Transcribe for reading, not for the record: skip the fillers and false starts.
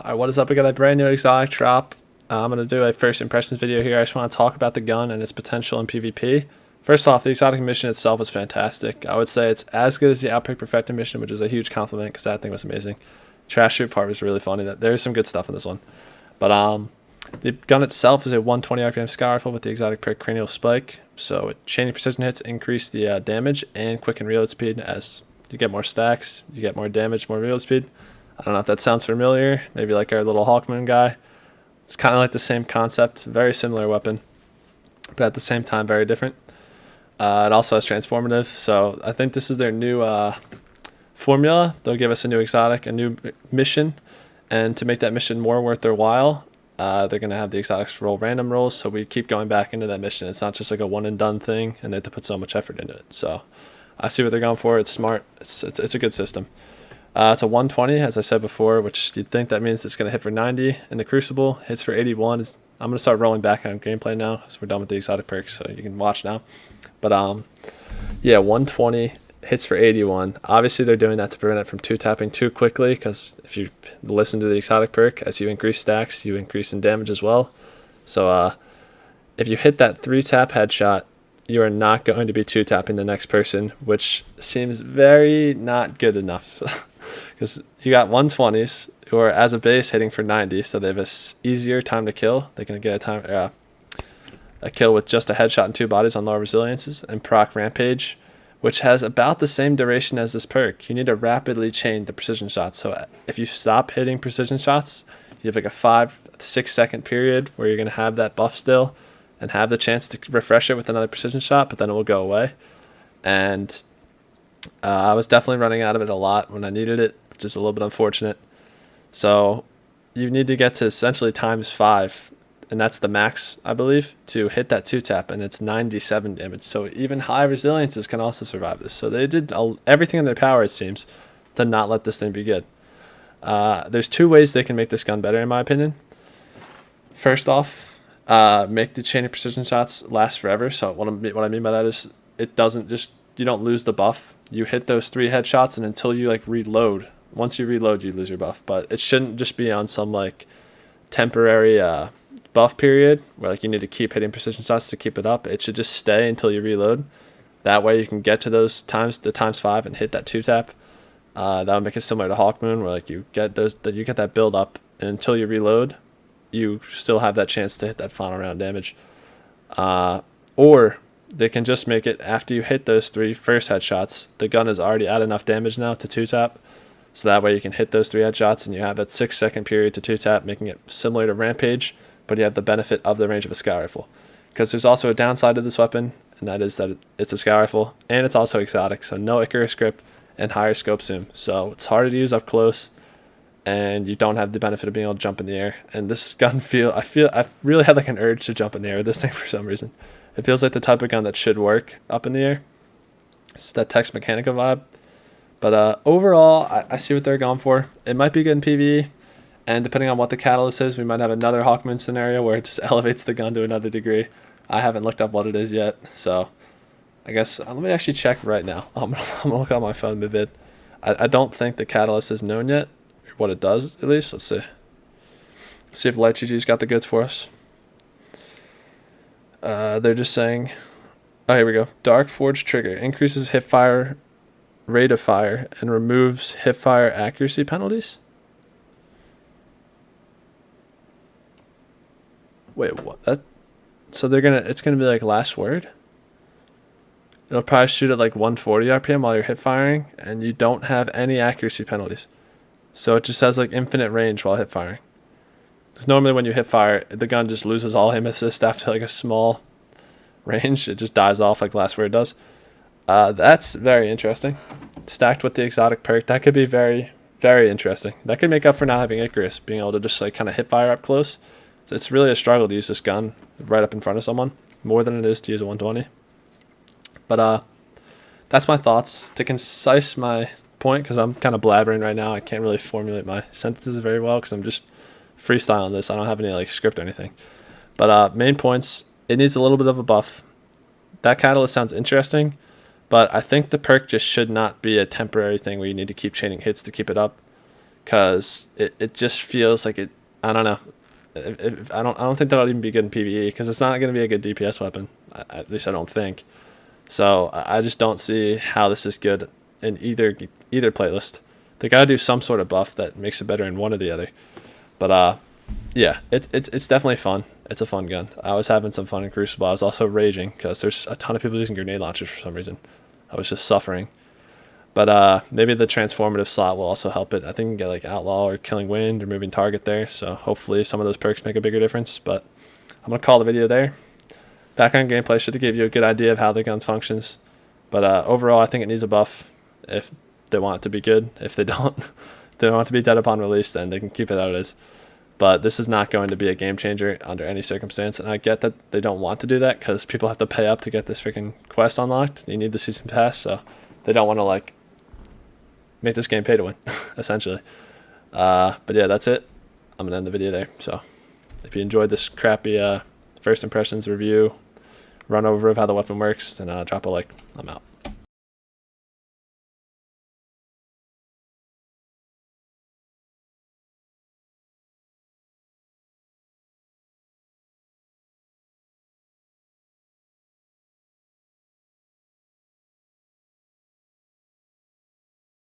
Alright, what is up? We got a brand new exotic drop. I'm going to do a first impressions video here. I just want to talk about the gun and its potential in PvP. First off, the exotic mission itself is fantastic. I would say it's as good as the Outbreak Perfected mission, which is a huge compliment because that thing was amazing. Trash shoot part was really funny. There's some good stuff in this one. But the gun itself is a 120 RPM sky rifle with the exotic perk Cranial Spike. So chaining precision hits increase the damage and quicken reload speed. As you get more stacks, you get more damage, more reload speed. I don't know if that sounds familiar. Maybe like our little Hawkman guy. It's kind of like the same concept. Very similar weapon, but at the same time very different. It also has transformative. So I think this is their new formula. They'll give us a new exotic, a new mission. And to make that mission more worth their while, they're going to have the exotics roll random rolls. So we keep going back into that mission. It's not just like a one and done thing, and they have to put so much effort into it. So I see what they're going for. It's smart. It's a good system. It's a 120, as I said before, which you'd think that means it's going to hit for 90 in the Crucible. Hits for 81. I'm going to start rolling back on gameplay now as we're done with the exotic perks, so you can watch now. But yeah, 120 hits for 81. Obviously, they're doing that to prevent it from two-tapping too quickly, because if you listen to the exotic perk, as you increase stacks, you increase in damage as well. So if you hit that 3-tap headshot, you are not going to be two-tapping the next person, which seems very not good enough. Because you got 120s who are as a base hitting for 90, so they have a easier time to kill. They can get a kill with just a headshot and 2 bodies on lower resiliences, and proc Rampage, which has about the same duration as this perk. You need to rapidly chain the precision shots. So if you stop hitting precision shots, you have like a 5-6 second period where you're going to have that buff still and have the chance to refresh it with another precision shot, but then it will go away. And I was definitely running out of it a lot when I needed it, which is a little bit unfortunate. So you need to get to essentially ×5, and that's the max, I believe, to hit that 2-tap, and it's 97 damage. So even high resiliences can also survive this. So they did everything in their power, it seems, to not let this thing be good. There's 2 ways they can make this gun better, in my opinion. First off, make the chain of precision shots last forever. So what I mean by that is it doesn't just, you don't lose the buff. You hit those 3 headshots, and until you like reload, once you reload, you lose your buff. But it shouldn't just be on some like temporary buff period where like you need to keep hitting precision shots to keep it up. It should just stay until you reload. That way you can get to those ×5 and hit that 2-tap. That would make it similar to Hawkmoon, where like you get that build up, and until you reload, you still have that chance to hit that final round damage. Or they can just make it after you hit those 3 first headshots, the gun is already at enough damage now to 2-tap. So that way you can hit those 3 headshots and you have that 6 second period to 2-tap, making it similar to Rampage, but you have the benefit of the range of a sky rifle. Because there's also a downside to this weapon, and that is that it's a sky rifle, and it's also exotic, so no Icarus grip and higher scope zoom. So it's harder to use up close, and you don't have the benefit of being able to jump in the air. And this gun I really had like an urge to jump in the air with this thing for some reason. It feels like the type of gun that should work up in the air. It's that Tex Mechanica vibe. But overall, I see what they're going for. It might be good in PvE, and depending on what the catalyst is, we might have another Hawkmoon scenario where it just elevates the gun to another degree. I haven't looked up what it is yet, so I guess let me actually check right now. I'm gonna look on my phone mid-vid. I don't think the catalyst is known yet, or what it does at least. Let's see. See if Light GG's got the goods for us. They're just saying, oh, here we go. Dark Forge trigger increases hipfire, rate of fire, and removes hipfire accuracy penalties. Wait, what? So it's gonna be like last word. It'll probably shoot at like 140 RPM while you're hip firing, and you don't have any accuracy penalties. So it just has like infinite range while hip firing. Because normally when you hip fire, the gun just loses all aim assist after like a small range. It just dies off like last word does. That's very interesting. Stacked with the exotic perk, that could be very, very interesting. That could make up for not having Icarus, being able to just like kind of hip fire up close. So it's really a struggle to use this gun right up in front of someone, more than it is to use a 120. But that's my thoughts. To concise my point, because I'm kind of blabbering right now, I can't really formulate my sentences very well because I'm just freestyling this. I don't have any like script or anything. But main points, it needs a little bit of a buff. That catalyst sounds interesting, but I think the perk just should not be a temporary thing where you need to keep chaining hits to keep it up. because it just feels like it. I don't know. I don't think that'll even be good in PvE because it's not going to be a good DPS weapon. At least I don't think. So I just don't see how this is good in either playlist. They gotta do some sort of buff that makes it better in one or the other. But yeah, it's definitely fun. It's a fun gun. I was having some fun in Crucible. I was also raging because there's a ton of people using grenade launchers for some reason. I was just suffering. But maybe the transformative slot will also help it. I think you can get like Outlaw or Killing Wind or Moving Target there. So hopefully some of those perks make a bigger difference. But I'm going to call the video there. Background gameplay should give you a good idea of how the gun functions. But overall, I think it needs a buff if they want it to be good. If they don't, they don't want it to be dead upon release, then they can keep it how it is. But this is not going to be a game changer under any circumstance. And I get that they don't want to do that because people have to pay up to get this freaking quest unlocked. You need the season pass, so they don't want to like make this game pay to win, essentially. But yeah, that's it. I'm going to end the video there. So if you enjoyed this crappy first impressions review, run over of how the weapon works, then drop a like. I'm out.